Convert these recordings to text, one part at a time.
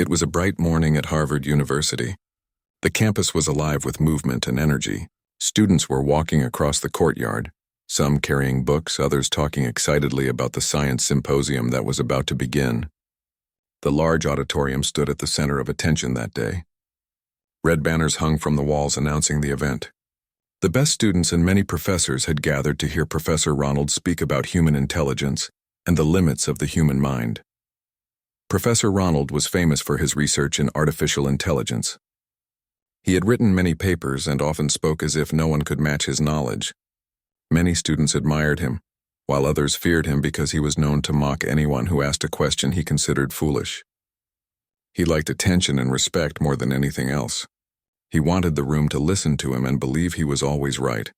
It was a bright morning at Harvard University. The campus was alive with movement and energy. Students were walking across the courtyard, some carrying books, others talking excitedly about the science symposium that was about to begin. The large auditorium stood at the center of attention that day. Red banners hung from the walls announcing the event. The best students and many professors had gathered to hear Professor Ronald speak about human intelligence and the limits of the human mind. Professor Ronald was famous for his research in artificial intelligence. He had written many papers and often spoke as if no one could match his knowledge. Many students admired him, while others feared him because he was known to mock anyone who asked a question he considered foolish. He liked attention and respect more than anything else. He wanted the room to listen to him and believe he was always right.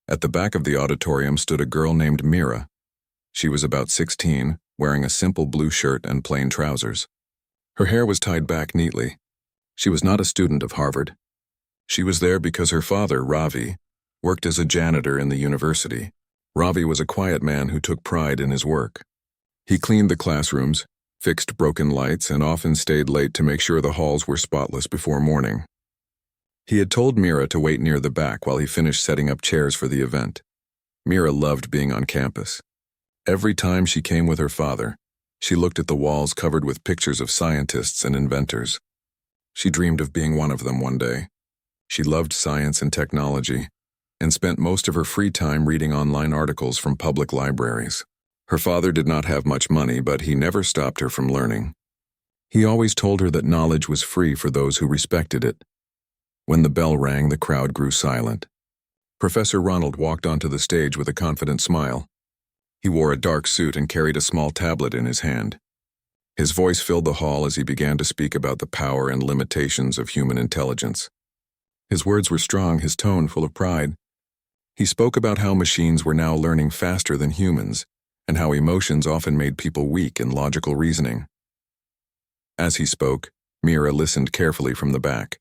At the back of the auditorium stood a girl named Mira. She was about 16, wearing a simple blue shirt and plain trousers. Her hair was tied back neatly. She was not a student of Harvard. She was there because her father, Ravi, worked as a janitor in the university. Ravi was a quiet man who took pride in his work. He cleaned the classrooms, fixed broken lights, and often stayed late to make sure the halls were spotless before morning. He had told Mira to wait near the back while he finished setting up chairs for the event. Mira loved being on campus. Every time she came with her father, she looked at the walls covered with pictures of scientists and inventors. She dreamed of being one of them one day. She loved science and technology, and spent most of her free time reading online articles from public libraries. Her father did not have much money, but he never stopped her from learning. He always told her that knowledge was free for those who respected it. When the bell rang, the crowd grew silent. Professor Ronald walked onto the stage with a confident smile. He wore a dark suit and carried a small tablet in his hand. His voice filled the hall as he began to speak about the power and limitations of human intelligence. His words were strong, his tone full of pride. He spoke about how machines were now learning faster than humans, and how emotions often made people weak in logical reasoning. As he spoke, Mira listened carefully from the back.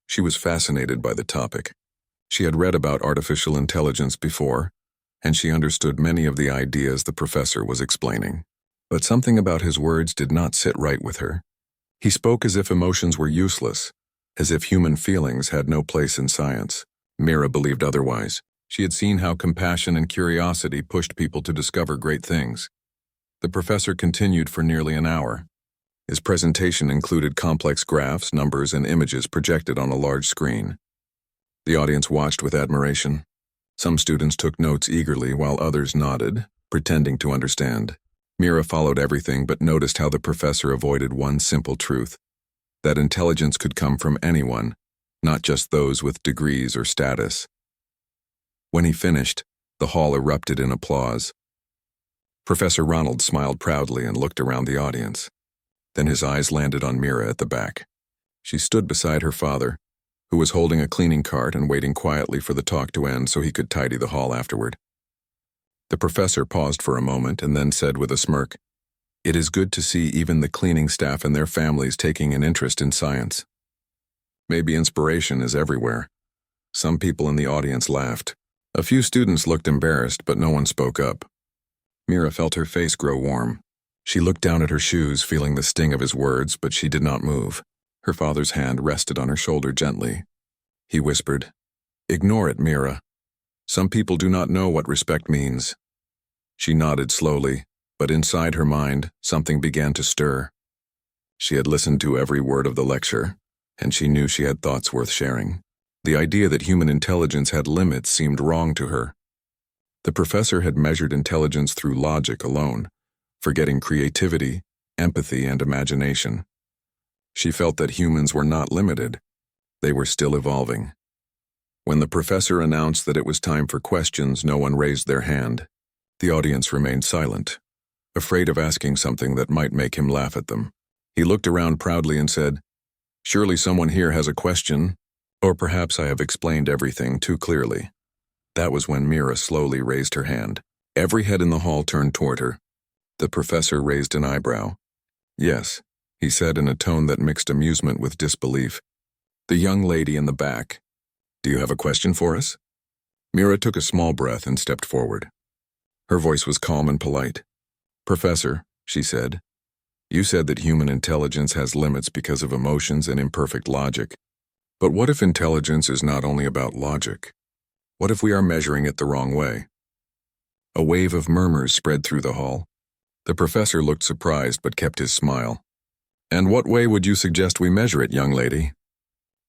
She was fascinated by the topic. She had read about artificial intelligence before, and she understood many of the ideas the professor was explaining. But something about his words did not sit right with her. He spoke as if emotions were useless, as if human feelings had no place in science. Mira believed otherwise. She had seen how compassion and curiosity pushed people to discover great things. The professor continued for nearly an hour. His presentation included complex graphs, numbers, and images projected on a large screen. The audience watched with admiration. Some students took notes eagerly while others nodded, pretending to understand. Mira followed everything but noticed how the professor avoided one simple truth: that intelligence could come from anyone, not just those with degrees or status. When he finished, the hall erupted in applause. Professor Ronald smiled proudly and looked around the audience. Then his eyes landed on Mira at the back. She stood beside her father, who was holding a cleaning cart and waiting quietly for the talk to end so he could tidy the hall afterward. The professor paused for a moment and then said with a smirk, "It is good to see even the cleaning staff and their families taking an interest in science. Maybe inspiration is everywhere." Some people in the audience laughed. A few students looked embarrassed, but no one spoke up. Mira felt her face grow warm. She looked down at her shoes, feeling the sting of his words, but she did not move. Her father's hand rested on her shoulder gently. He whispered, "Ignore it, Mira. Some people do not know what respect means." She nodded slowly, but inside her mind, something began to stir. She had listened to every word of the lecture, and she knew she had thoughts worth sharing. The idea that human intelligence had limits seemed wrong to her. The professor had measured intelligence through logic alone, forgetting creativity, empathy, and imagination. She felt that humans were not limited. They were still evolving. When the professor announced that it was time for questions, no one raised their hand. The audience remained silent, afraid of asking something that might make him laugh at them. He looked around proudly and said, "Surely someone here has a question, or perhaps I have explained everything too clearly." That was when Mira slowly raised her hand. Every head in the hall turned toward her. The professor raised an eyebrow. "Yes," he said in a tone that mixed amusement with disbelief. "The young lady in the back. Do you have a question for us?" Mira took a small breath and stepped forward. Her voice was calm and polite. "Professor," she said, You said that human intelligence has limits because of emotions and imperfect logic. But what if intelligence is not only about logic? What if we are measuring it the wrong way? A wave of murmurs spread through the hall. The professor looked surprised but kept his smile. "And what way would you suggest we measure it, young lady?"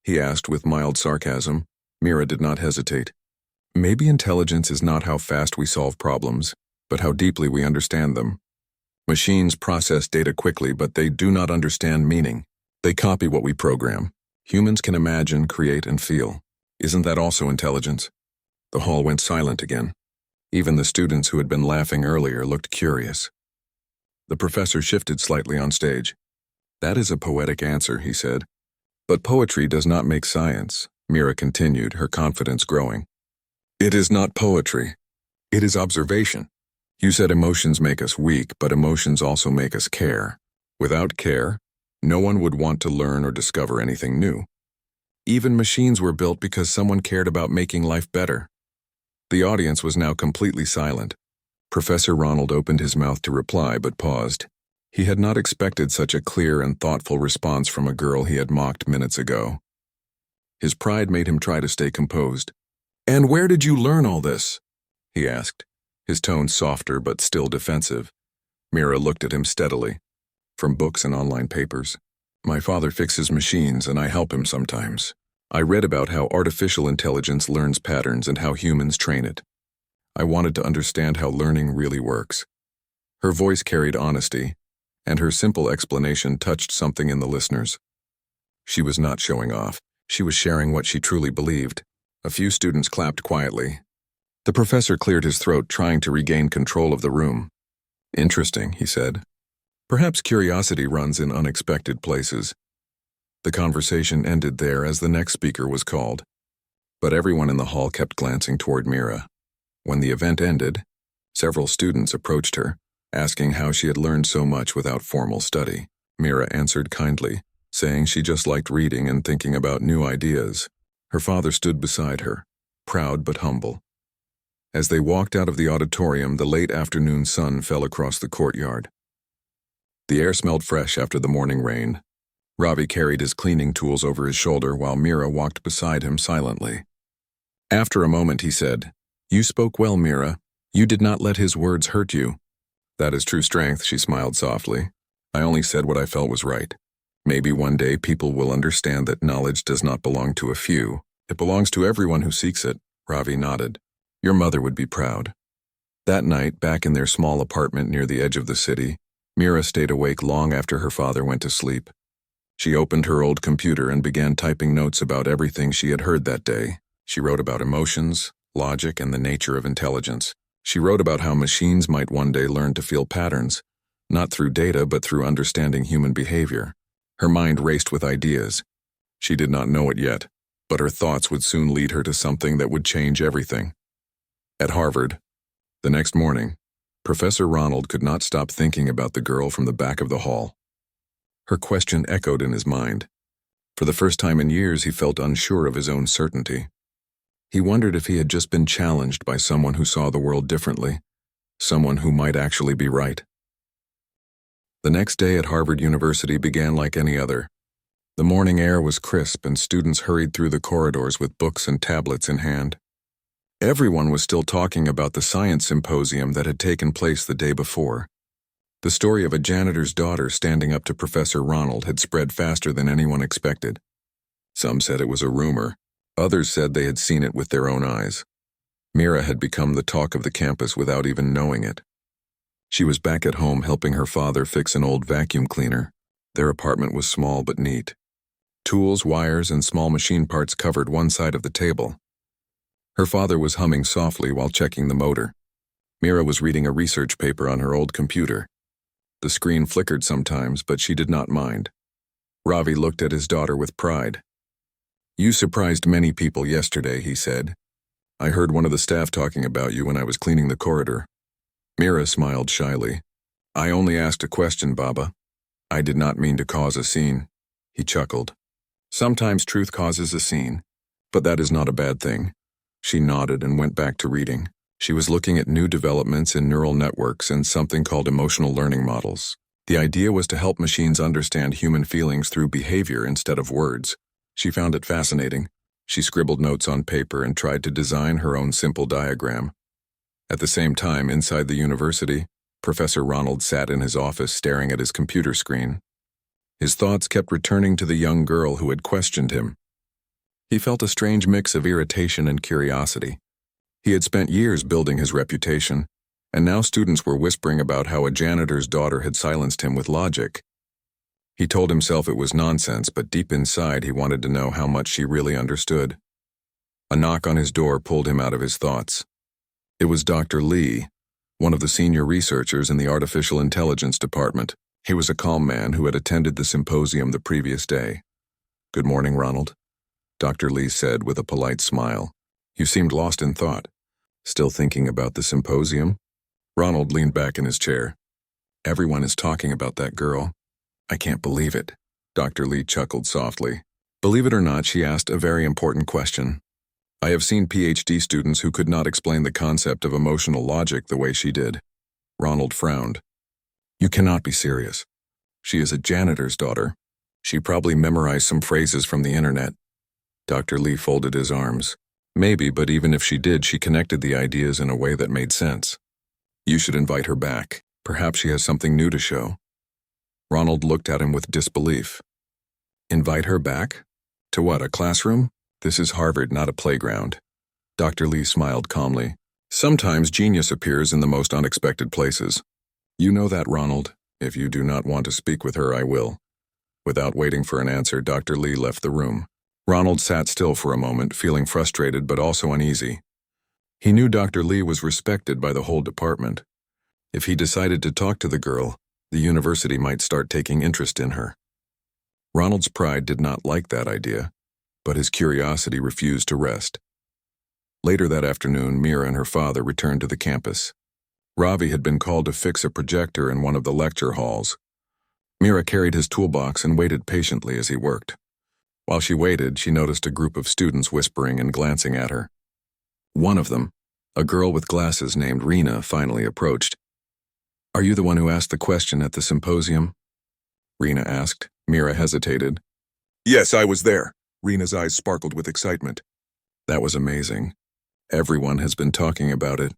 he asked with mild sarcasm. Mira did not hesitate. "Maybe intelligence is not how fast we solve problems, but how deeply we understand them. Machines process data quickly, but they do not understand meaning. They copy what we program. Humans can imagine, create, and feel. Isn't that also intelligence?" The hall went silent again. Even the students who had been laughing earlier looked curious. The professor shifted slightly on stage. "That is a poetic answer," he said. "But poetry does not make science," Mira continued, her confidence growing. "It is not poetry. It is observation. You said emotions make us weak, but emotions also make us care. Without care, no one would want to learn or discover anything new. Even machines were built because someone cared about making life better." The audience was now completely silent. Professor Ronald opened his mouth to reply but paused. He had not expected such a clear and thoughtful response from a girl he had mocked minutes ago. His pride made him try to stay composed. "And where did you learn all this?" he asked, his tone softer but still defensive. Mira looked at him steadily. "From books and online papers. My father fixes machines and I help him sometimes. I read about how artificial intelligence learns patterns and how humans train it. I wanted to understand how learning really works." Her voice carried honesty, and her simple explanation touched something in the listeners. She was not showing off. She was sharing what she truly believed. A few students clapped quietly. The professor cleared his throat, trying to regain control of the room. "Interesting," he said. "Perhaps curiosity runs in unexpected places." The conversation ended there as the next speaker was called. But everyone in the hall kept glancing toward Mira. When the event ended, several students approached her, asking how she had learned so much without formal study. Mira answered kindly, saying she just liked reading and thinking about new ideas. Her father stood beside her, proud but humble. As they walked out of the auditorium, the late afternoon sun fell across the courtyard. The air smelled fresh after the morning rain. Ravi carried his cleaning tools over his shoulder while Mira walked beside him silently. After a moment he said, "You spoke well, Mira. You did not let his words hurt you." "That is true strength," she smiled softly. "I only said what I felt was right. Maybe one day people will understand that knowledge does not belong to a few. It belongs to everyone who seeks it." Ravi nodded. "Your mother would be proud." That night, back in their small apartment near the edge of the city, Mira stayed awake long after her father went to sleep. She opened her old computer and began typing notes about everything she had heard that day. She wrote about emotions, logic, and the nature of intelligence. She wrote about how machines might one day learn to feel patterns, not through data but through understanding human behavior. Her mind raced with ideas. She did not know it yet, but her thoughts would soon lead her to something that would change everything. At Harvard, the next morning, Professor Ronald could not stop thinking about the girl from the back of the hall. Her question echoed in his mind. For the first time in years, he felt unsure of his own certainty. He wondered if he had just been challenged by someone who saw the world differently, someone who might actually be right. The next day at Harvard University began like any other. The morning air was crisp and students hurried through the corridors with books and tablets in hand. Everyone was still talking about the science symposium that had taken place the day before. The story of a janitor's daughter standing up to Professor Ronald had spread faster than anyone expected. Some said it was a rumor. Others said they had seen it with their own eyes. Mira had become the talk of the campus without even knowing it. She was back at home helping her father fix an old vacuum cleaner. Their apartment was small but neat. Tools, wires, and small machine parts covered one side of the table. Her father was humming softly while checking the motor. Mira was reading a research paper on her old computer. The screen flickered sometimes, but she did not mind. Ravi looked at his daughter with pride. "You surprised many people yesterday," he said. "I heard one of the staff talking about you when I was cleaning the corridor." Mira smiled shyly. "I only asked a question, Baba. I did not mean to cause a scene." He chuckled. "Sometimes truth causes a scene, but that is not a bad thing." She nodded and went back to reading. She was looking at new developments in neural networks and something called emotional learning models. The idea was to help machines understand human feelings through behavior instead of words. She found it fascinating. She scribbled notes on paper and tried to design her own simple diagram. At the same time, inside the university, Professor Ronald sat in his office staring at his computer screen. His thoughts kept returning to the young girl who had questioned him. He felt a strange mix of irritation and curiosity. He had spent years building his reputation, and now students were whispering about how a janitor's daughter had silenced him with logic. He told himself it was nonsense, but deep inside he wanted to know how much she really understood. A knock on his door pulled him out of his thoughts. It was Dr. Lee, one of the senior researchers in the Artificial Intelligence Department. He was a calm man who had attended the symposium the previous day. "Good morning, Ronald," Dr. Lee said with a polite smile. "You seemed lost in thought. Still thinking about the symposium?" Ronald leaned back in his chair. "Everyone is talking about that girl. I can't believe it." Dr. Lee chuckled softly. "Believe it or not, she asked a very important question. I have seen PhD students who could not explain the concept of emotional logic the way she did." Ronald frowned. "You cannot be serious. She is a janitor's daughter. She probably memorized some phrases from the internet." Dr. Lee folded his arms. "Maybe, but even if she did, she connected the ideas in a way that made sense. You should invite her back. Perhaps she has something new to show." Ronald looked at him with disbelief. "Invite her back? To what, a classroom? This is Harvard, not a playground." Dr. Lee smiled calmly. "Sometimes genius appears in the most unexpected places. You know that, Ronald. If you do not want to speak with her, I will." Without waiting for an answer, Dr. Lee left the room. Ronald sat still for a moment, feeling frustrated but also uneasy. He knew Dr. Lee was respected by the whole department. If he decided to talk to the girl, the university might start taking interest in her. Ronald's pride did not like that idea, but his curiosity refused to rest. Later that afternoon, Mira and her father returned to the campus. Ravi had been called to fix a projector in one of the lecture halls. Mira carried his toolbox and waited patiently as he worked. While she waited, she noticed a group of students whispering and glancing at her. One of them, a girl with glasses named Rena, finally approached. "Are you the one who asked the question at the symposium?" Rena asked. Mira hesitated. "Yes, I was there." Rena's eyes sparkled with excitement. "That was amazing. Everyone has been talking about it.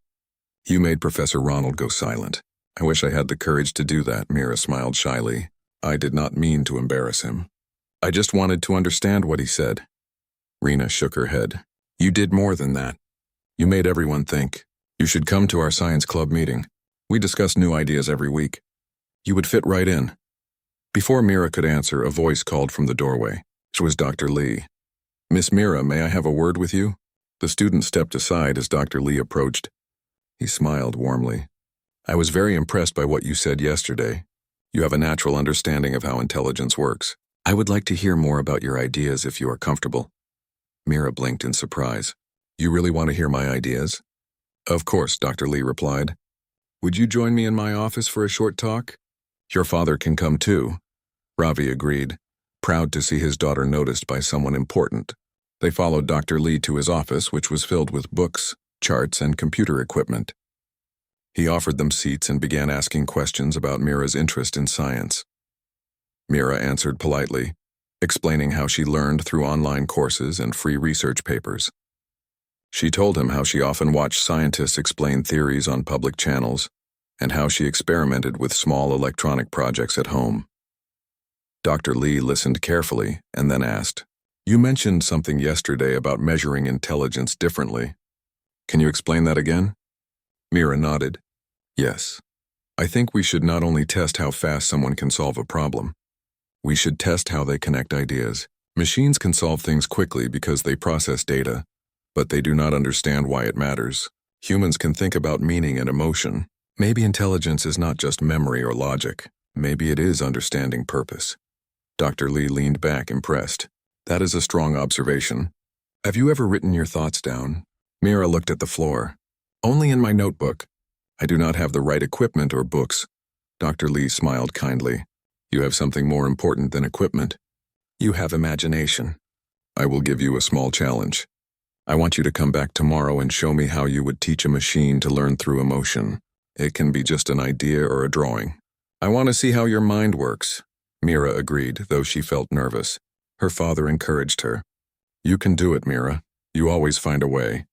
You made Professor Ronald go silent. I wish I had the courage to do that," Mira smiled shyly. "I did not mean to embarrass him. I just wanted to understand what he said." Rena shook her head. "You did more than that. You made everyone think. You should come to our science club meeting. We discuss new ideas every week. You would fit right in." Before Mira could answer, a voice called from the doorway. It was Dr. Lee. "Miss Mira, may I have a word with you?" The student stepped aside as Dr. Lee approached. He smiled warmly. "I was very impressed by what you said yesterday. You have a natural understanding of how intelligence works. I would like to hear more about your ideas if you are comfortable." Mira blinked in surprise. "You really want to hear my ideas?" "Of course," Dr. Lee replied. "Would you join me in my office for a short talk?" "Your father can come too," Ravi agreed, proud to see his daughter noticed by someone important. They followed Dr. Lee to his office, which was filled with books, charts, and computer equipment. He offered them seats and began asking questions about Mira's interest in science. Mira answered politely, explaining how she learned through online courses and free research papers. She told him how she often watched scientists explain theories on public channels and how she experimented with small electronic projects at home. Dr. Lee listened carefully and then asked, "You mentioned something yesterday about measuring intelligence differently. Can you explain that again?" Mira nodded. "Yes. I think we should not only test how fast someone can solve a problem. We should test how they connect ideas. Machines can solve things quickly because they process data, but they do not understand why it matters. Humans can think about meaning and emotion. Maybe intelligence is not just memory or logic. Maybe it is understanding purpose." Dr. Lee leaned back, impressed. "That is a strong observation. Have you ever written your thoughts down?" Mira looked at the floor. "Only in my notebook. I do not have the right equipment or books." Dr. Lee smiled kindly. "You have something more important than equipment. You have imagination. I will give you a small challenge. I want you to come back tomorrow and show me how you would teach a machine to learn through emotion. It can be just an idea or a drawing. I want to see how your mind works, Mira agreed, though she felt nervous. Her father encouraged her. You can do it, Mira. You always find a way.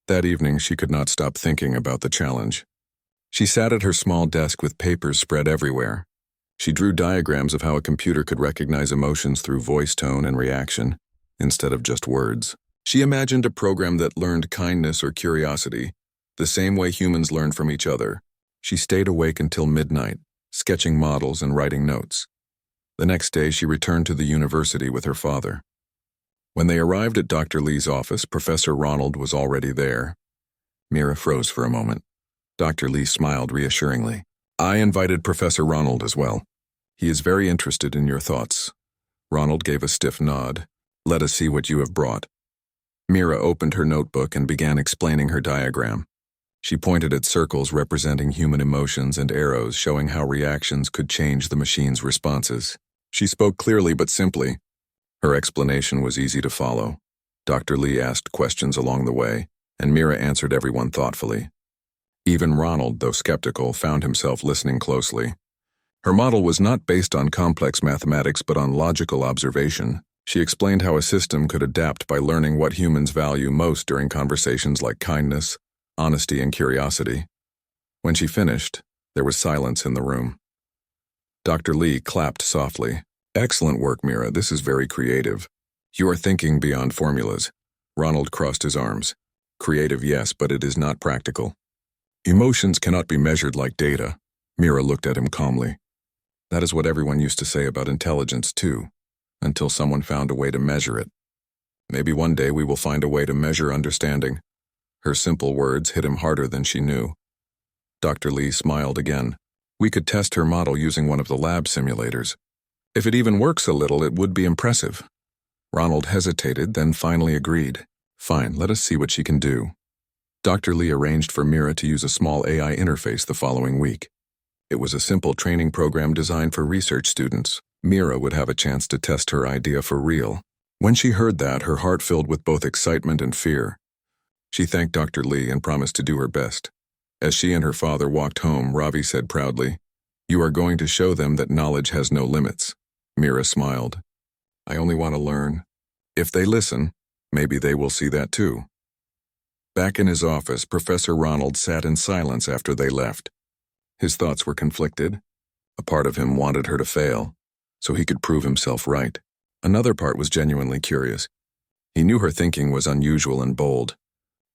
That evening, she could not stop thinking about the challenge. She sat at her small desk with papers spread everywhere. She drew diagrams of how a computer could recognize emotions through voice tone and reaction, instead of just words. She imagined a program that learned kindness or curiosity, the same way humans learn from each other. She stayed awake until midnight, sketching models and writing notes. The next day, she returned to the university with her father. When they arrived at Dr. Lee's office, Professor Ronald was already there. Mira froze for a moment. Dr. Lee smiled reassuringly. I invited Professor Ronald as well. He is very interested in your thoughts. Ronald gave a stiff nod. Let us see what you have brought. Mira opened her notebook and began explaining her diagram. She pointed at circles representing human emotions and arrows showing how reactions could change the machine's responses. She spoke clearly but simply. Her explanation was easy to follow. Dr. Lee asked questions along the way, and Mira answered everyone thoughtfully. Even Ronald, though skeptical, found himself listening closely. Her model was not based on complex mathematics but on logical observation. She explained how a system could adapt by learning what humans value most during conversations like kindness, honesty, and curiosity. When she finished, there was silence in the room. Dr. Lee clapped softly. Excellent work, Mira. This is very creative. You are thinking beyond formulas. Ronald crossed his arms. Creative, yes, but it is not practical. Emotions cannot be measured like data. Mira looked at him calmly. That is what everyone used to say about intelligence, too, until someone found a way to measure it. Maybe one day we will find a way to measure understanding. Her simple words hit him harder than she knew. Dr. Lee smiled again. We could test her model using one of the lab simulators. If it even works a little, it would be impressive. Ronald hesitated, then finally agreed. Fine, let us see what she can do. Dr. Lee arranged for Mira to use a small AI interface the following week. It was a simple training program designed for research students. Mira would have a chance to test her idea for real. When she heard that, her heart filled with both excitement and fear. She thanked Dr. Lee and promised to do her best. As she and her father walked home, Ravi said proudly, You are going to show them that knowledge has no limits. Mira smiled. I only want to learn. If they listen, maybe they will see that too. Back in his office, Professor Ronald sat in silence after they left. His thoughts were conflicted. A part of him wanted her to fail, so he could prove himself right. Another part was genuinely curious. He knew her thinking was unusual and bold.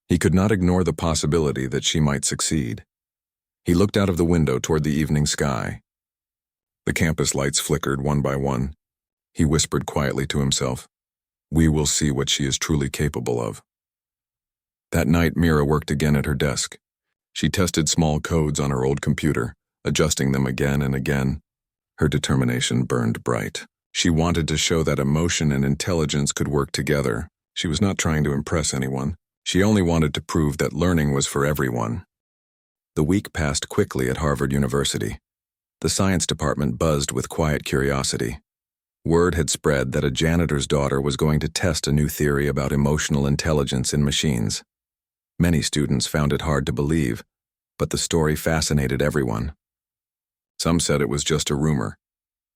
He could not ignore the possibility that she might succeed. He looked out of the window toward the evening sky. The campus lights flickered one by one. He whispered quietly to himself, We will see what she is truly capable of. That night, Mira worked again at her desk. She tested small codes on her old computer, adjusting them again and again. Her determination burned bright. She wanted to show that emotion and intelligence could work together. She was not trying to impress anyone. She only wanted to prove that learning was for everyone. The week passed quickly at Harvard University. The science department buzzed with quiet curiosity. Word had spread that a janitor's daughter was going to test a new theory about emotional intelligence in machines. Many students found it hard to believe, but the story fascinated everyone. Some said it was just a rumor.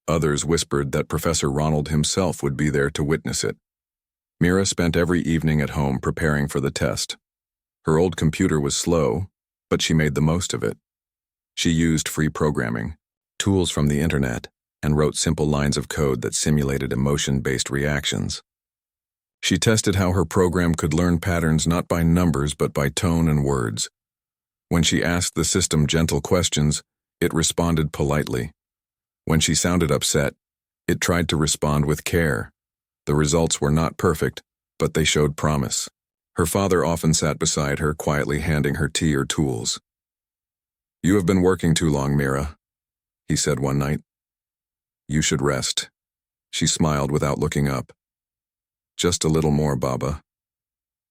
Others whispered that Professor Ronald himself would be there to witness it. Mira spent every evening at home preparing for the test. Her old computer was slow, but she made the most of it. She used free programming, tools from the internet, and wrote simple lines of code that simulated emotion-based reactions. She tested how her program could learn patterns not by numbers but by tone and words. When she asked the system gentle questions, it responded politely. When she sounded upset, it tried to respond with care. The results were not perfect, but they showed promise. Her father often sat beside her, quietly handing her tea or tools. You have been working too long, Mira, he said one night. You should rest. She smiled without looking up. Just a little more, Baba.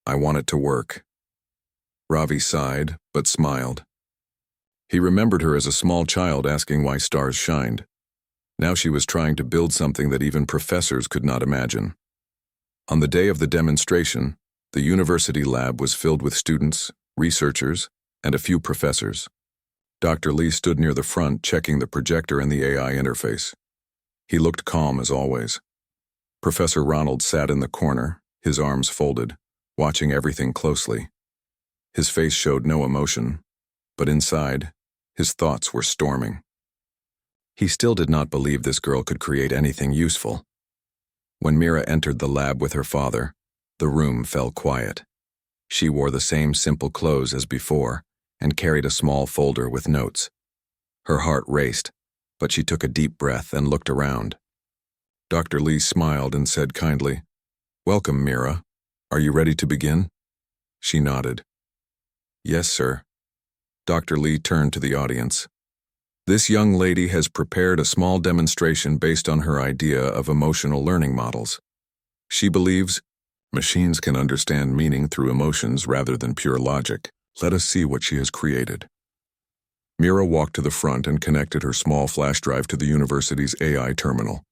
I want it to work. Ravi sighed, but smiled. He remembered her as a small child asking why stars shined. Now she was trying to build something that even professors could not imagine. On the day of the demonstration, the university lab was filled with students, researchers, and a few professors. Dr. Lee stood near the front, checking the projector and the AI interface. He looked calm as always. Professor Ronald sat in the corner, his arms folded, watching everything closely. His face showed no emotion, but inside, his thoughts were storming. He still did not believe this girl could create anything useful. When Mira entered the lab with her father, the room fell quiet. She wore the same simple clothes as before and carried a small folder with notes. Her heart raced, but she took a deep breath and looked around. Dr. Lee smiled and said kindly, "Welcome, Mira. Are you ready to begin?" She nodded. "Yes, sir." Dr. Lee turned to the audience. "This young lady has prepared a small demonstration based on her idea of emotional learning models. She believes machines can understand meaning through emotions rather than pure logic. Let us see what she has created." Mira walked to the front and connected her small flash drive to the university's AI terminal.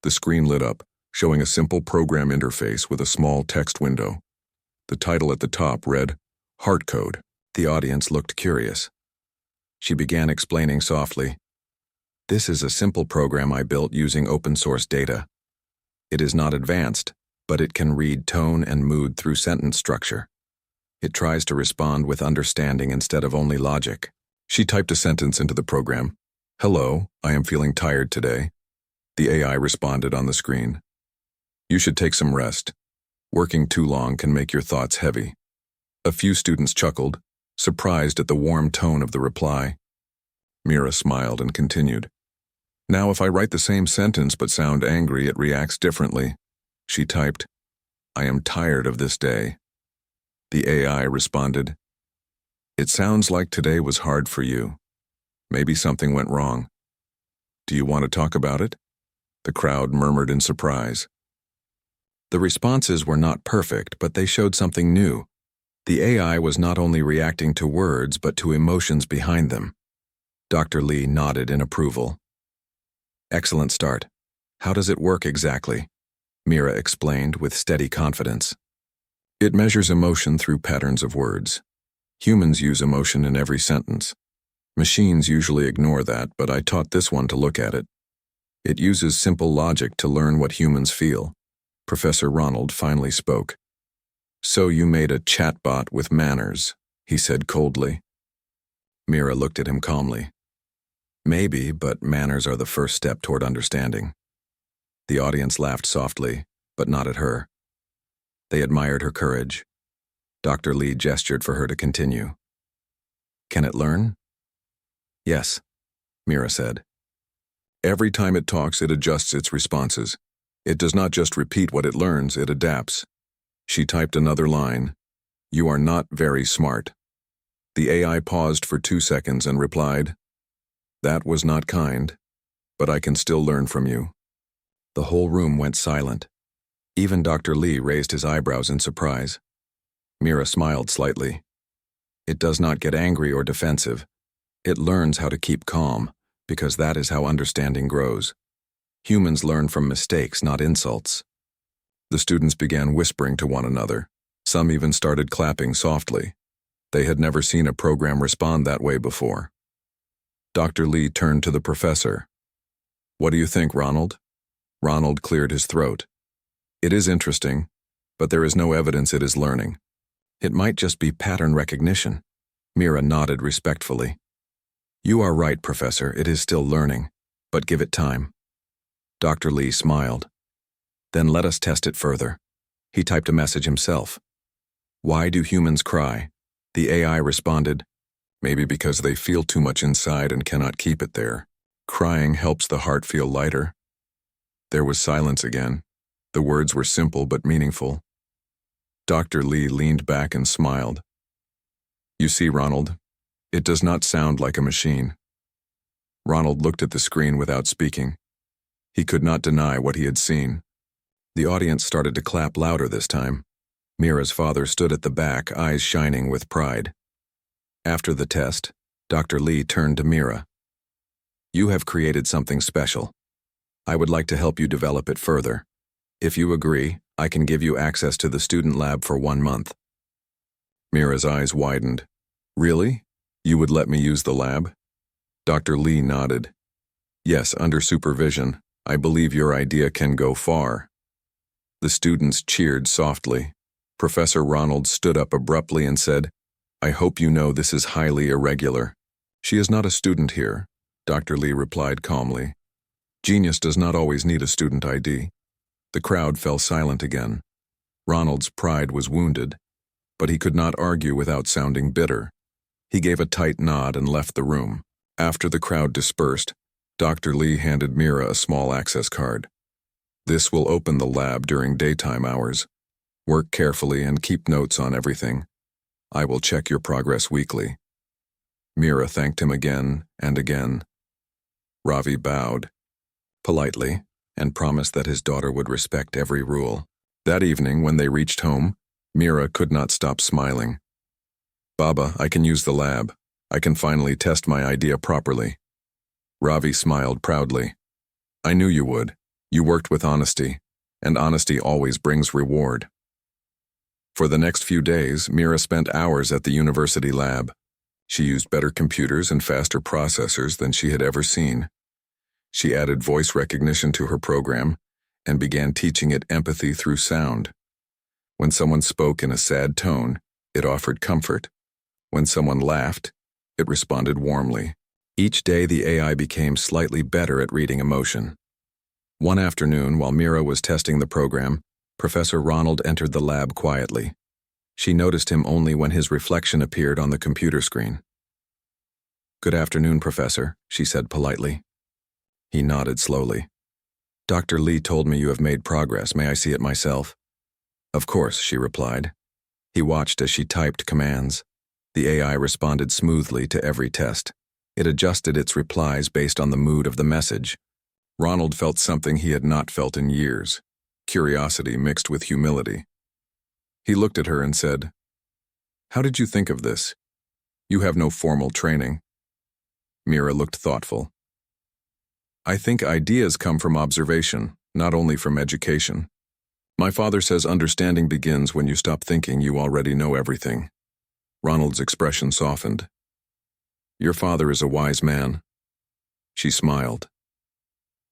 The screen lit up, showing a simple program interface with a small text window. The title at the top read, "Heart Code." The audience looked curious. She began explaining softly, "This is a simple program I built using open-source data. It is not advanced, but it can read tone and mood through sentence structure. It tries to respond with understanding instead of only logic." She typed a sentence into the program. "Hello, I am feeling tired today." The AI responded on the screen. "You should take some rest. Working too long can make your thoughts heavy." A few students chuckled, surprised at the warm tone of the reply. Mira smiled and continued. "Now if I write the same sentence but sound angry, it reacts differently." She typed, "I am tired of this day." The AI responded, "It sounds like today was hard for you. Maybe something went wrong. Do you want to talk about it?" The crowd murmured in surprise. The responses were not perfect, but they showed something new. The AI was not only reacting to words, but to emotions behind them. Dr. Lee nodded in approval. "Excellent start. How does it work exactly?" Mira explained with steady confidence. "It measures emotion through patterns of words. Humans use emotion in every sentence. Machines usually ignore that, but I taught this one to look at it. It uses simple logic to learn what humans feel." Professor Ronald finally spoke. "So you made a chatbot with manners," he said coldly. Mira looked at him calmly. "Maybe, but manners are the first step toward understanding." The audience laughed softly, but not at her. They admired her courage. Dr. Lee gestured for her to continue. "Can it learn?" "Yes," Mira said. "Every time it talks, it adjusts its responses. It does not just repeat what it learns, it adapts." She typed another line, "You are not very smart." The AI paused for 2 seconds and replied, "That was not kind, but I can still learn from you." The whole room went silent. Even Dr. Lee raised his eyebrows in surprise. Mira smiled slightly. "It does not get angry or defensive. It learns how to keep calm, because that is how understanding grows. Humans learn from mistakes, not insults." The students began whispering to one another. Some even started clapping softly. They had never seen a program respond that way before. Dr. Lee turned to the professor. "What do you think, Ronald?" Ronald cleared his throat. "It is interesting, but there is no evidence it is learning. It might just be pattern recognition." Mira nodded respectfully. "You are right, Professor, it is still learning, but give it time." Dr. Lee smiled. "Then let us test it further." He typed a message himself. "Why do humans cry?" The AI responded, "Maybe because they feel too much inside and cannot keep it there. Crying helps the heart feel lighter." There was silence again. The words were simple but meaningful. Dr. Lee leaned back and smiled. "You see, Ronald, it does not sound like a machine." Ronald looked at the screen without speaking. He could not deny what he had seen. The audience started to clap louder this time. Mira's father stood at the back, eyes shining with pride. After the test, Dr. Lee turned to Mira. "You have created something special. I would like to help you develop it further. If you agree, I can give you access to the student lab for 1 month." Mira's eyes widened. "Really? You would let me use the lab? Dr. Lee nodded. Yes, under supervision. I believe your idea can go far. The students cheered softly. Professor Ronald stood up abruptly and said, I hope you know this is highly irregular. She is not a student here, Dr. Lee replied calmly. Genius does not always need a student ID. The crowd fell silent again. Ronald's pride was wounded, but he could not argue without sounding bitter. He gave a tight nod and left the room. After the crowd dispersed, Dr. Lee handed Mira a small access card. This will open the lab during daytime hours. Work carefully and keep notes on everything. I will check your progress weekly. Mira thanked him again and again. Ravi bowed politely and promised that his daughter would respect every rule. That evening, when they reached home, Mira could not stop smiling. Baba, I can use the lab. I can finally test my idea properly. Ravi smiled proudly. I knew you would. You worked with honesty, and honesty always brings reward. For the next few days, Mira spent hours at the university lab. She used better computers and faster processors than she had ever seen. She added voice recognition to her program and began teaching it empathy through sound. When someone spoke in a sad tone, it offered comfort. When someone laughed, it responded warmly. Each day, the AI became slightly better at reading emotion. One afternoon, while Mira was testing the program, Professor Ronald entered the lab quietly. She noticed him only when his reflection appeared on the computer screen. Good afternoon, Professor, she said politely. He nodded slowly. Dr. Lee told me you have made progress. May I see it myself? Of course, she replied. He watched as she typed commands. The AI responded smoothly to every test. It adjusted its replies based on the mood of the message. Ronald felt something he had not felt in years, curiosity mixed with humility. He looked at her and said, How did you think of this? You have no formal training. Mira looked thoughtful. I think ideas come from observation, not only from education. My father says understanding begins when you stop thinking you already know everything. Ronald's expression softened. Your father is a wise man. She smiled.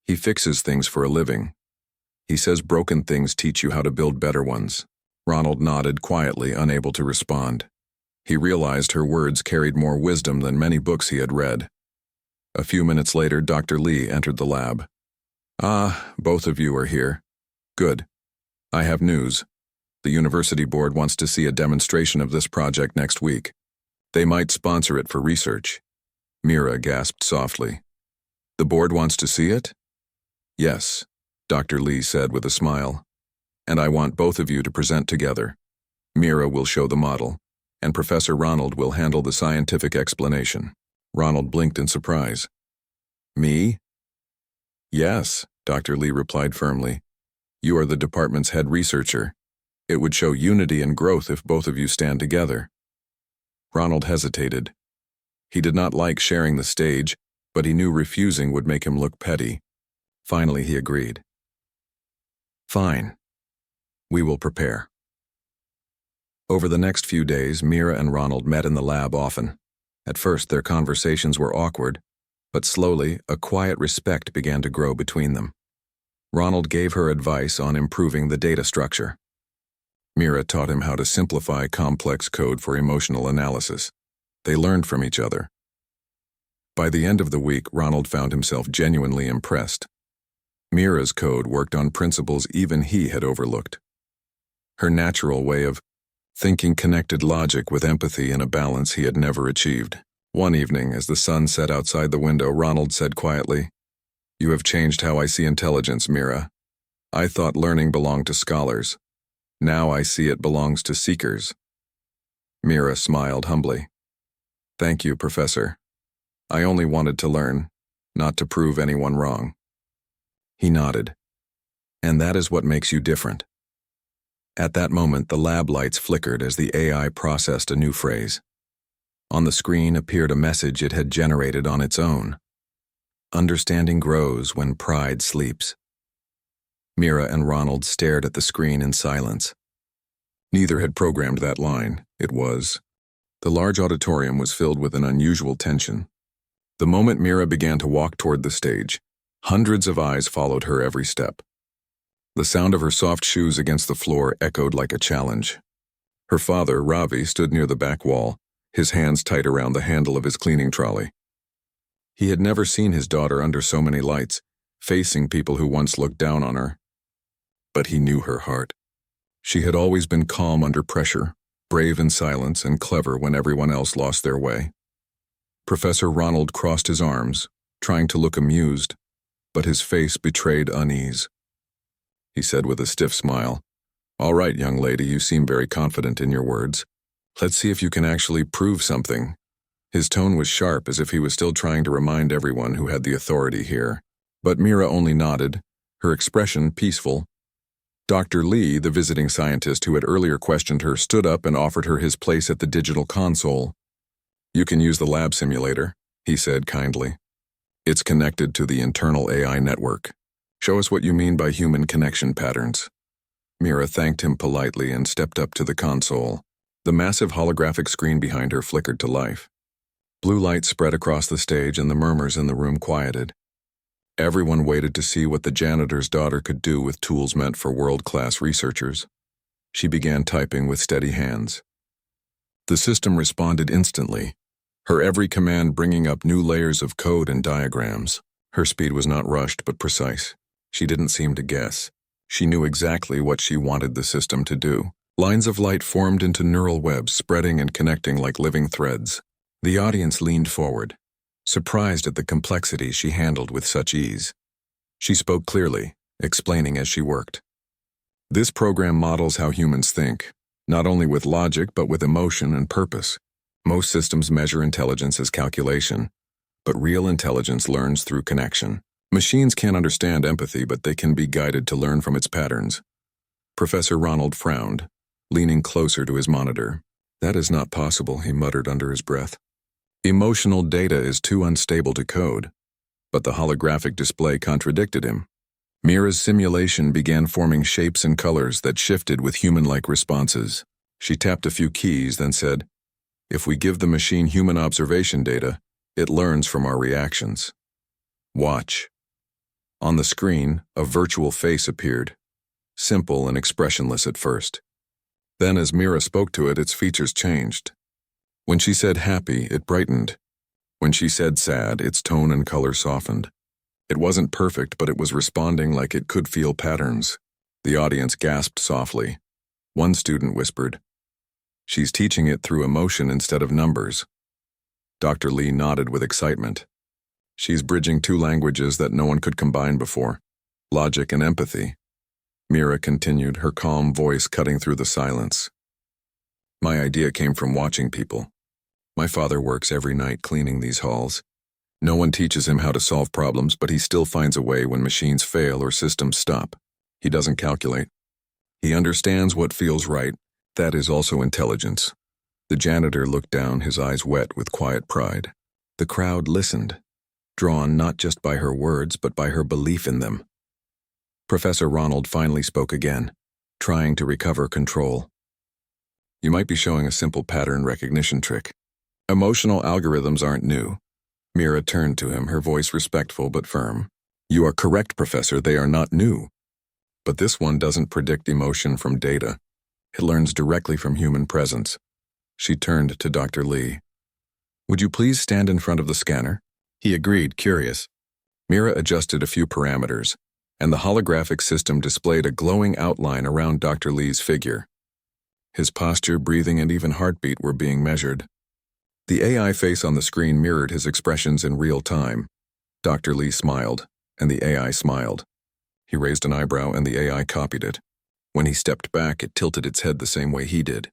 He fixes things for a living. He says broken things teach you how to build better ones. Ronald nodded quietly, unable to respond. He realized her words carried more wisdom than many books he had read. A few minutes later, Dr. Lee entered the lab. Ah, both of you are here. Good. I have news. The university board wants to see a demonstration of this project next week. They might sponsor it for research. Mira gasped softly. The board wants to see it? Yes, Dr. Lee said with a smile. And I want both of you to present together. Mira will show the model, and Professor Ronald will handle the scientific explanation. Ronald blinked in surprise. Me? Yes, Dr. Lee replied firmly. You are the department's head researcher. It would show unity and growth if both of you stand together. Ronald hesitated. He did not like sharing the stage, but he knew refusing would make him look petty. Finally, he agreed. Fine. We will prepare. Over the next few days, Mira and Ronald met in the lab often. At first, their conversations were awkward, but slowly, a quiet respect began to grow between them. Ronald gave her advice on improving the data structure. Mira taught him how to simplify complex code for emotional analysis. They learned from each other. By the end of the week, Ronald found himself genuinely impressed. Mira's code worked on principles even he had overlooked. Her natural way of thinking connected logic with empathy in a balance he had never achieved. One evening, as the sun set outside the window, Ronald said quietly, You have changed how I see intelligence, Mira. I thought learning belonged to scholars. Now I see it belongs to seekers. Mira smiled humbly. Thank you, Professor. I only wanted to learn, not to prove anyone wrong. He nodded. And that is what makes you different. At that moment, the lab lights flickered as the AI processed a new phrase. On the screen appeared a message it had generated on its own. Understanding grows when pride sleeps. Mira and Ronald stared at the screen in silence. Neither had programmed that line. It was, The large auditorium was filled with an unusual tension. The moment Mira began to walk toward the stage, hundreds of eyes followed her every step. The sound of her soft shoes against the floor echoed like a challenge. Her father, Ravi, stood near the back wall, his hands tight around the handle of his cleaning trolley. He had never seen his daughter under so many lights, facing people who once looked down on her. But he knew her heart. She had always been calm under pressure, brave in silence, and clever when everyone else lost their way. Professor Ronald crossed his arms, trying to look amused, but his face betrayed unease. He said with a stiff smile, "All right, young lady, you seem very confident in your words. Let's see if you can actually prove something." His tone was sharp, as if he was still trying to remind everyone who had the authority here. But Mira only nodded, her expression peaceful. Dr. Lee, the visiting scientist who had earlier questioned her, stood up and offered her his place at the digital console. "You can use the lab simulator," he said kindly. "It's connected to the internal AI network. Show us what you mean by human connection patterns." Mira thanked him politely and stepped up to the console. The massive holographic screen behind her flickered to life. Blue light spread across the stage and the murmurs in the room quieted. Everyone waited to see what the janitor's daughter could do with tools meant for world-class researchers. She began typing with steady hands. The system responded instantly, her every command bringing up new layers of code and diagrams. Her speed was not rushed but precise. She didn't seem to guess. She knew exactly what she wanted the system to do. Lines of light formed into neural webs, spreading and connecting like living threads. The audience leaned forward, surprised at the complexity she handled with such ease. She spoke clearly, explaining as she worked. "This program models how humans think, not only with logic but with emotion and purpose. Most systems measure intelligence as calculation, but real intelligence learns through connection. Machines can't understand empathy, but they can be guided to learn from its patterns." Professor Ronald frowned, leaning closer to his monitor. "That is not possible," he muttered under his breath. "Emotional data is too unstable to code." But the holographic display contradicted him. Mira's simulation began forming shapes and colors that shifted with human-like responses. She tapped a few keys, then said, "If we give the machine human observation data, it learns from our reactions. Watch." On the screen, a virtual face appeared, simple and expressionless at first. Then, as Mira spoke to it, its features changed. When she said happy, it brightened. When she said sad, its tone and color softened. It wasn't perfect, but it was responding like it could feel patterns. The audience gasped softly. One student whispered, "She's teaching it through emotion instead of numbers." Dr. Lee nodded with excitement. "She's bridging two languages that no one could combine before, logic and empathy." Mira continued, her calm voice cutting through the silence. "My idea came from watching people. My father works every night cleaning these halls. No one teaches him how to solve problems, but he still finds a way when machines fail or systems stop. He doesn't calculate. He understands what feels right. That is also intelligence." The janitor looked down, his eyes wet with quiet pride. The crowd listened, drawn not just by her words, but by her belief in them. Professor Ronald finally spoke again, trying to recover control. "You might be showing a simple pattern recognition trick. Emotional algorithms aren't new." Mira turned to him, her voice respectful but firm. "You are correct, Professor, they are not new. But this one doesn't predict emotion from data. It learns directly from human presence." She turned to Dr. Lee. "Would you please stand in front of the scanner?" He agreed, curious. Mira adjusted a few parameters, and the holographic system displayed a glowing outline around Dr. Lee's figure. His posture, breathing, and even heartbeat were being measured. The AI face on the screen mirrored his expressions in real time. Dr. Lee smiled, and the AI smiled. He raised an eyebrow, and the AI copied it. When he stepped back, it tilted its head the same way he did.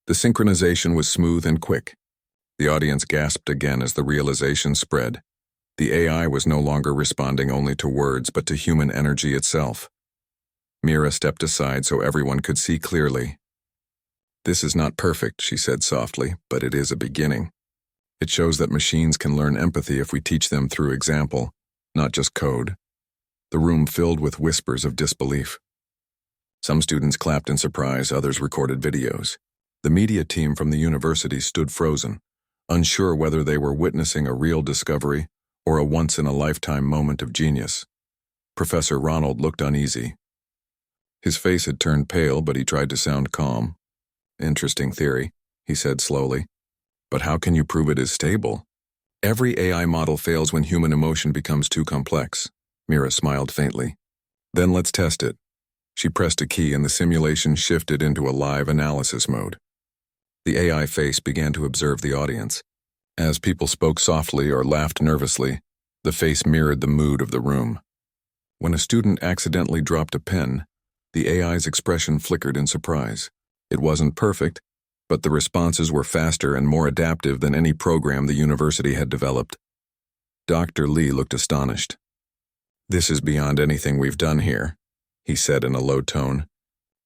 The synchronization was smooth and quick. The audience gasped again as the realization spread. The AI was no longer responding only to words, but to human energy itself. Mira stepped aside so everyone could see clearly. "This is not perfect," she said softly, "but it is a beginning. It shows that machines can learn empathy if we teach them through example, not just code." The room filled with whispers of disbelief. Some students clapped in surprise, others recorded videos. The media team from the university stood frozen, unsure whether they were witnessing a real discovery or a once-in-a-lifetime moment of genius. Professor Ronald looked uneasy. His face had turned pale, but he tried to sound calm. "Interesting theory," he said slowly. "But how can you prove it is stable?" "Every AI model fails when human emotion becomes too complex." Mira smiled faintly. "Then let's test it." She pressed a key and the simulation shifted into a live analysis mode. The AI face began to observe the audience. As people spoke softly or laughed nervously, the face mirrored the mood of the room. When a student accidentally dropped a pen, the AI's expression flickered in surprise. It wasn't perfect, but the responses were faster and more adaptive than any program the university had developed. Dr. Lee looked astonished. "This is beyond anything we've done here," he said in a low tone.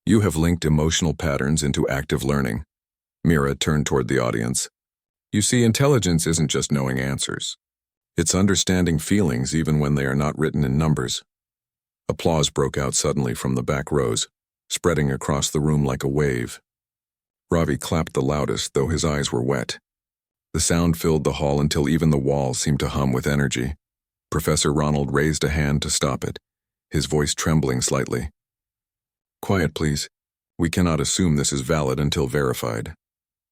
"You have linked emotional patterns into active learning." Mira turned toward the audience. "You see, intelligence isn't just knowing answers. It's understanding feelings even when they are not written in numbers." Applause broke out suddenly from the back rows, spreading across the room like a wave. Ravi clapped the loudest, though his eyes were wet. The sound filled the hall until even the walls seemed to hum with energy. Professor Ronald raised a hand to stop it, his voice trembling slightly. "Quiet, please. We cannot assume this is valid until verified."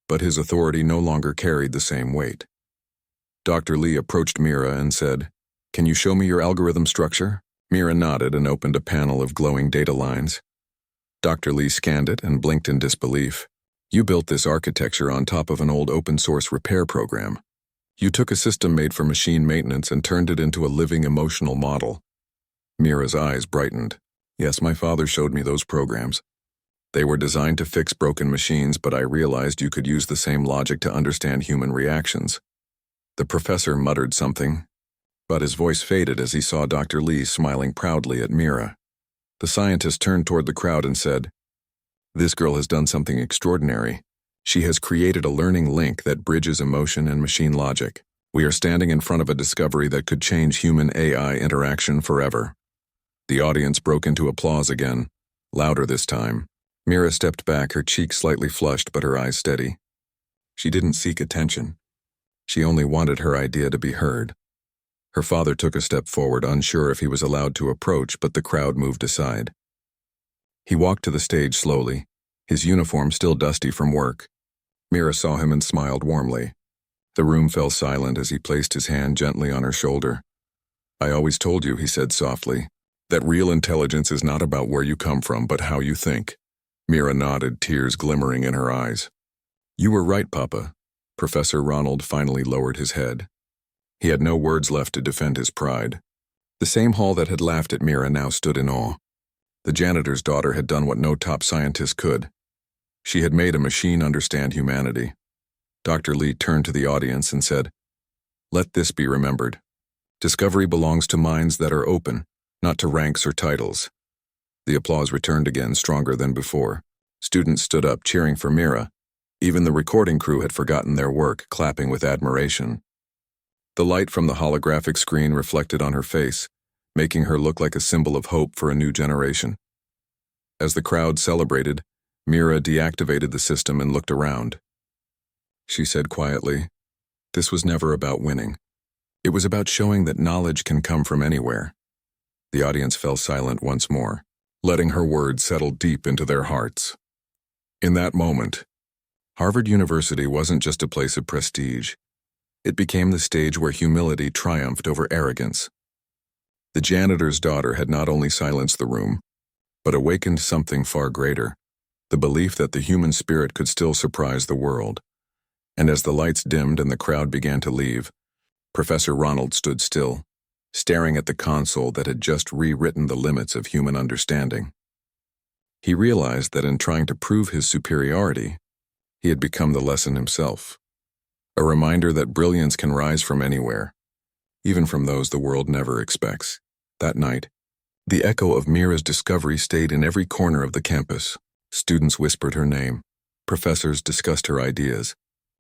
But his authority no longer carried the same weight. Dr. Lee approached Mira and said, "Can you show me your algorithm structure?" Mira nodded and opened a panel of glowing data lines. Dr. Lee scanned it and blinked in disbelief. "You built this architecture on top of an old open-source repair program. You took a system made for machine maintenance and turned it into a living emotional model." Mira's eyes brightened. "Yes, my father showed me those programs. They were designed to fix broken machines, but I realized you could use the same logic to understand human reactions." The professor muttered something, but his voice faded as he saw Dr. Lee smiling proudly at Mira. The scientist turned toward the crowd and said, "This girl has done something extraordinary. She has created a learning link that bridges emotion and machine logic. We are standing in front of a discovery that could change human-AI interaction forever." The audience broke into applause again, louder this time. Mira stepped back, her cheeks slightly flushed but her eyes steady. She didn't seek attention. She only wanted her idea to be heard. Her father took a step forward, unsure if he was allowed to approach, but the crowd moved aside. He walked to the stage slowly, his uniform still dusty from work. Mira saw him and smiled warmly. The room fell silent as he placed his hand gently on her shoulder. "I always told you," he said softly, "that real intelligence is not about where you come from, but how you think." Mira nodded, tears glimmering in her eyes. "You were right, Papa." Professor Ronald finally lowered his head. He had no words left to defend his pride. The same hall that had laughed at Mira now stood in awe. The janitor's daughter had done what no top scientist could. She had made a machine understand humanity. Dr. Lee turned to the audience and said, "Let this be remembered. Discovery belongs to minds that are open, not to ranks or titles." The applause returned again, stronger than before. Students stood up, cheering for Mira. Even the recording crew had forgotten their work, clapping with admiration. The light from the holographic screen reflected on her face, making her look like a symbol of hope for a new generation. As the crowd celebrated, Mira deactivated the system and looked around. She said quietly, "This was never about winning. It was about showing that knowledge can come from anywhere." The audience fell silent once more, letting her words settle deep into their hearts. In that moment, Harvard University wasn't just a place of prestige. It became the stage where humility triumphed over arrogance. The janitor's daughter had not only silenced the room, but awakened something far greater, the belief that the human spirit could still surprise the world. And as the lights dimmed and the crowd began to leave, Professor Ronald stood still, staring at the console that had just rewritten the limits of human understanding. He realized that in trying to prove his superiority, he had become the lesson himself. A reminder that brilliance can rise from anywhere, even from those the world never expects. That night, the echo of Mira's discovery stayed in every corner of the campus. Students whispered her name, professors discussed her ideas,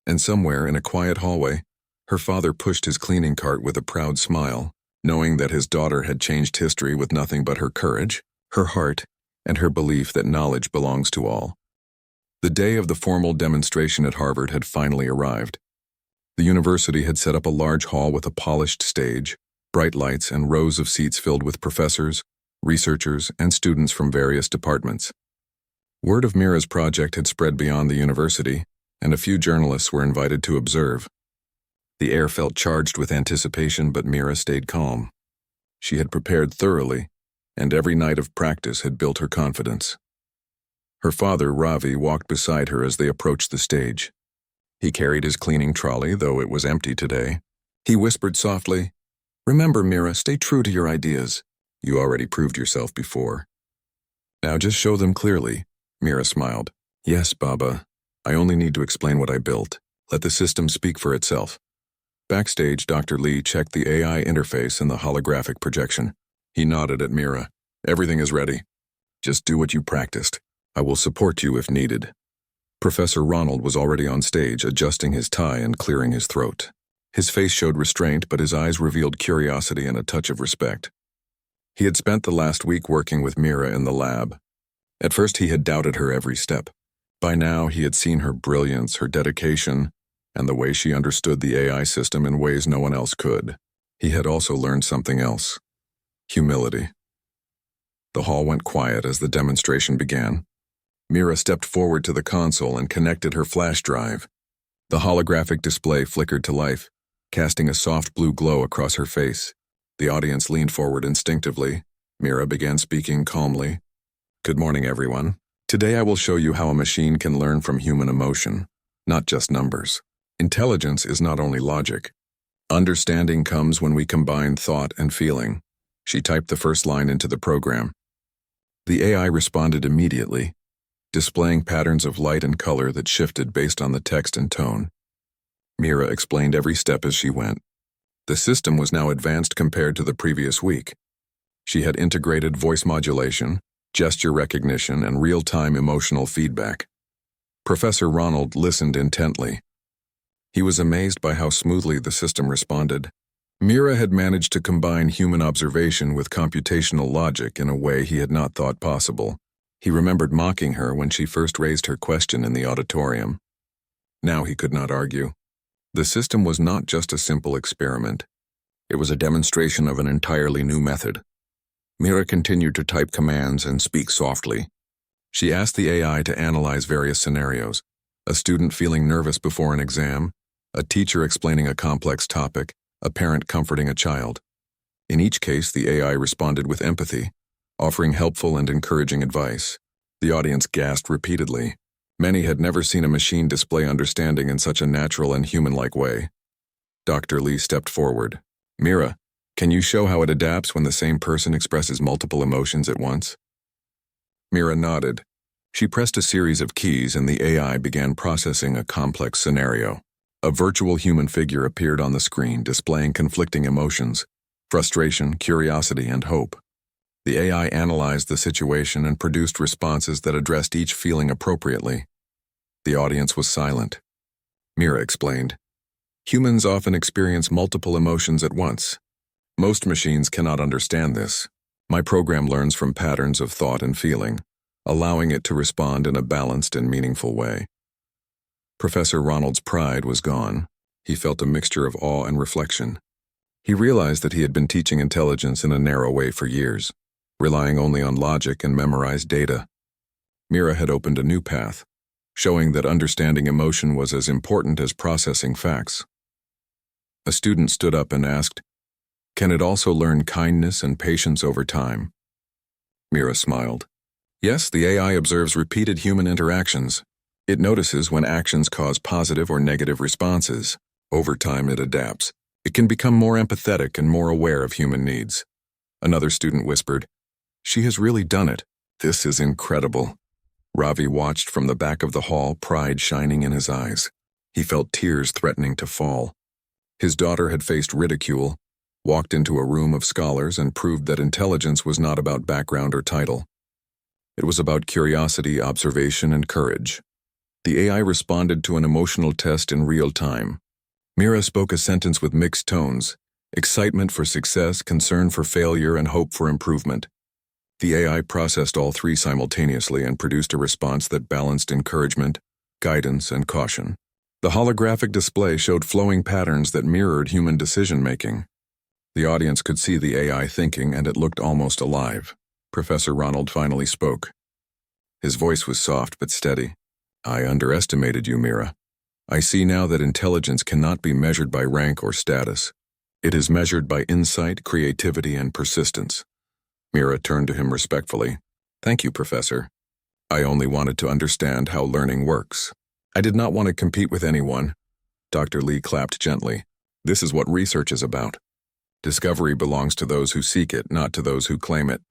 and somewhere in a quiet hallway, her father pushed his cleaning cart with a proud smile, knowing that his daughter had changed history with nothing but her courage, her heart, and her belief that knowledge belongs to all. The day of the formal demonstration at Harvard had finally arrived. The university had set up a large hall with a polished stage, bright lights, and rows of seats filled with professors, researchers, and students from various departments. Word of Mira's project had spread beyond the university, and a few journalists were invited to observe. The air felt charged with anticipation, but Mira stayed calm. She had prepared thoroughly, and every night of practice had built her confidence. Her father, Ravi, walked beside her as they approached the stage. He carried his cleaning trolley, though it was empty today. He whispered softly, "Remember, Mira, stay true to your ideas. You already proved yourself before." "Now just show them clearly," Mira smiled. "Yes, Baba. I only need to explain what I built. Let the system speak for itself." Backstage, Dr. Lee checked the AI interface and the holographic projection. He nodded at Mira. "Everything is ready. Just do what you practiced. I will support you if needed." Professor Ronald was already on stage, adjusting his tie and clearing his throat. His face showed restraint, but his eyes revealed curiosity and a touch of respect. He had spent the last week working with Mira in the lab. At first he had doubted her every step. By now he had seen her brilliance, her dedication, and the way she understood the AI system in ways no one else could. He had also learned something else: humility. The hall went quiet as the demonstration began. Mira stepped forward to the console and connected her flash drive. The holographic display flickered to life, casting a soft blue glow across her face. The audience leaned forward instinctively. Mira began speaking calmly. "Good morning, everyone. Today I will show you how a machine can learn from human emotion, not just numbers. Intelligence is not only logic. Understanding comes when we combine thought and feeling." She typed the first line into the program. The AI responded immediately, displaying patterns of light and color that shifted based on the text and tone. Mira explained every step as she went. The system was now advanced compared to the previous week. She had integrated voice modulation, gesture recognition, and real-time emotional feedback. Professor Ronald listened intently. He was amazed by how smoothly the system responded. Mira had managed to combine human observation with computational logic in a way he had not thought possible. He remembered mocking her when she first raised her question in the auditorium. Now he could not argue. The system was not just a simple experiment. It was a demonstration of an entirely new method. Mira continued to type commands and speak softly. She asked the AI to analyze various scenarios: a student feeling nervous before an exam, a teacher explaining a complex topic, a parent comforting a child. In each case, the AI responded with empathy, offering helpful and encouraging advice. The audience gasped repeatedly. Many had never seen a machine display understanding in such a natural and human-like way. Dr. Lee stepped forward. "Mira, can you show how it adapts when the same person expresses multiple emotions at once?" Mira nodded. She pressed a series of keys and the AI began processing a complex scenario. A virtual human figure appeared on the screen, displaying conflicting emotions: frustration, curiosity, and hope. The AI analyzed the situation and produced responses that addressed each feeling appropriately. The audience was silent. Mira explained, "Humans often experience multiple emotions at once. Most machines cannot understand this. My program learns from patterns of thought and feeling, allowing it to respond in a balanced and meaningful way." Professor Ronald's pride was gone. He felt a mixture of awe and reflection. He realized that he had been teaching intelligence in a narrow way for years, relying only on logic and memorized data. Mira had opened a new path, showing that understanding emotion was as important as processing facts. A student stood up and asked, "Can it also learn kindness and patience over time?" Mira smiled. "Yes, the AI observes repeated human interactions. It notices when actions cause positive or negative responses. Over time, it adapts. It can become more empathetic and more aware of human needs." Another student whispered, "She has really done it. This is incredible." Ravi watched from the back of the hall, pride shining in his eyes. He felt tears threatening to fall. His daughter had faced ridicule, walked into a room of scholars, and proved that intelligence was not about background or title. It was about curiosity, observation, and courage. The AI responded to an emotional test in real time. Mira spoke a sentence with mixed tones: excitement for success, concern for failure, and hope for improvement. The AI processed all three simultaneously and produced a response that balanced encouragement, guidance, and caution. The holographic display showed flowing patterns that mirrored human decision-making. The audience could see the AI thinking, and it looked almost alive. Professor Ronald finally spoke. His voice was soft but steady. "I underestimated you, Mira. I see now that intelligence cannot be measured by rank or status. It is measured by insight, creativity, and persistence." Mira turned to him respectfully. "Thank you, Professor. I only wanted to understand how learning works. I did not want to compete with anyone." Dr. Lee clapped gently. "This is what research is about. Discovery belongs to those who seek it, not to those who claim it."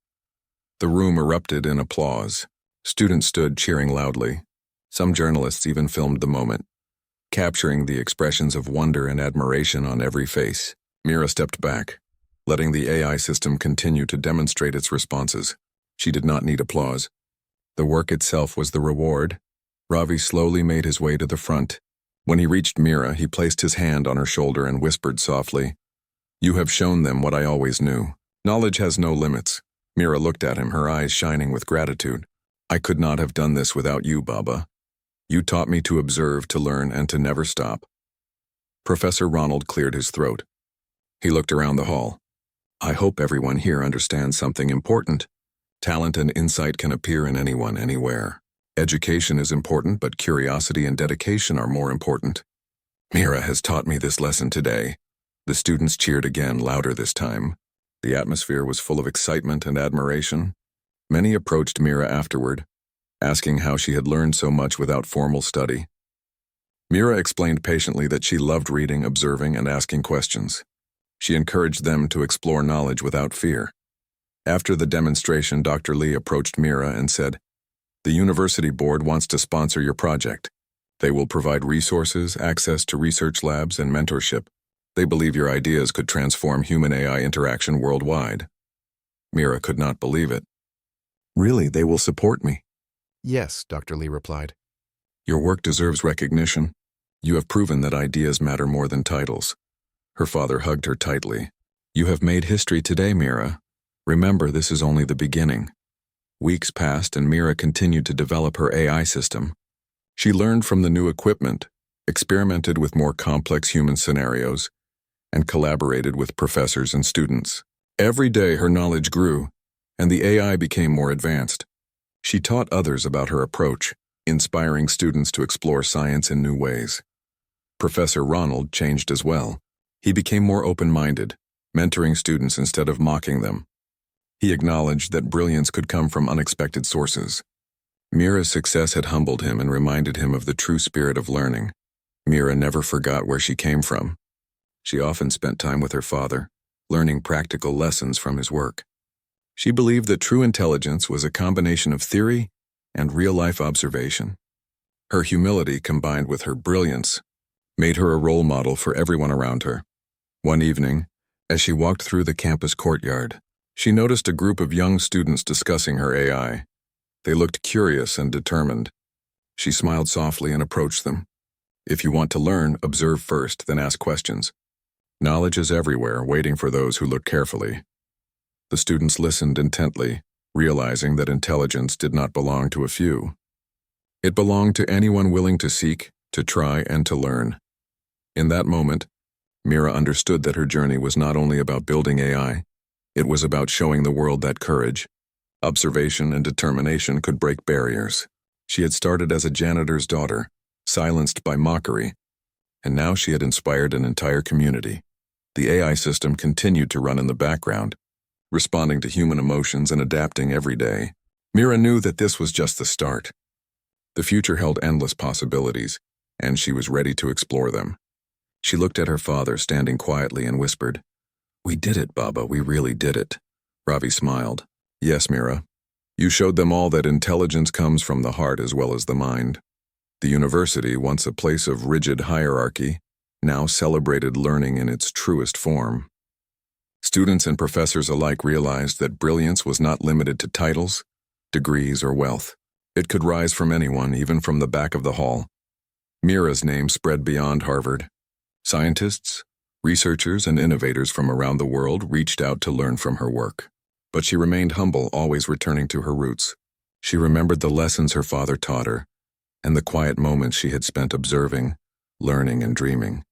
The room erupted in applause. Students stood cheering loudly. Some journalists even filmed the moment, capturing the expressions of wonder and admiration on every face. Mira stepped back, letting the AI system continue to demonstrate its responses. She did not need applause. The work itself was the reward. Ravi slowly made his way to the front. When he reached Mira, he placed his hand on her shoulder and whispered softly, "You have shown them what I always knew. Knowledge has no limits." Mira looked at him, her eyes shining with gratitude. "I could not have done this without you, Baba. You taught me to observe, to learn, and to never stop." Professor Ronald cleared his throat. He looked around the hall. "I hope everyone here understands something important. Talent and insight can appear in anyone, anywhere. Education is important, but curiosity and dedication are more important. Mira has taught me this lesson today." The students cheered again, louder this time. The atmosphere was full of excitement and admiration. Many approached Mira afterward, asking how she had learned so much without formal study. Mira explained patiently that she loved reading, observing, and asking questions. She encouraged them to explore knowledge without fear. After the demonstration, Dr. Lee approached Mira and said, "The university board wants to sponsor your project. They will provide resources, access to research labs, and mentorship. They believe your ideas could transform human-AI interaction worldwide." Mira could not believe it. "Really, they will support me?" "Yes," Dr. Lee replied. "Your work deserves recognition. You have proven that ideas matter more than titles." Her father hugged her tightly. "You have made history today, Mira. Remember, this is only the beginning." Weeks passed and Mira continued to develop her AI system. She learned from the new equipment, experimented with more complex human scenarios, and collaborated with professors and students. Every day her knowledge grew, and the AI became more advanced. She taught others about her approach, inspiring students to explore science in new ways. Professor Ronald changed as well. He became more open-minded, mentoring students instead of mocking them. He acknowledged that brilliance could come from unexpected sources. Mira's success had humbled him and reminded him of the true spirit of learning. Mira never forgot where she came from. She often spent time with her father, learning practical lessons from his work. She believed that true intelligence was a combination of theory and real-life observation. Her humility, combined with her brilliance, made her a role model for everyone around her. One evening, as she walked through the campus courtyard, she noticed a group of young students discussing her AI. They looked curious and determined. She smiled softly and approached them. "If you want to learn, observe first, then ask questions. Knowledge is everywhere, waiting for those who look carefully." The students listened intently, realizing that intelligence did not belong to a few. It belonged to anyone willing to seek, to try, and to learn. In that moment, Mira understood that her journey was not only about building AI, it was about showing the world that courage, observation, and determination could break barriers. She had started as a janitor's daughter, silenced by mockery, and now she had inspired an entire community. The AI system continued to run in the background, responding to human emotions and adapting every day. Mira knew that this was just the start. The future held endless possibilities, and she was ready to explore them. She looked at her father standing quietly and whispered, "We did it, Baba, we really did it." Ravi smiled. "Yes, Mira. You showed them all that intelligence comes from the heart as well as the mind." The university, once a place of rigid hierarchy, now celebrated learning in its truest form. Students and professors alike realized that brilliance was not limited to titles, degrees, or wealth. It could rise from anyone, even from the back of the hall. Mira's name spread beyond Harvard. Scientists, researchers, and innovators from around the world reached out to learn from her work. But she remained humble, always returning to her roots. She remembered the lessons her father taught her, and the quiet moments she had spent observing, learning, and dreaming.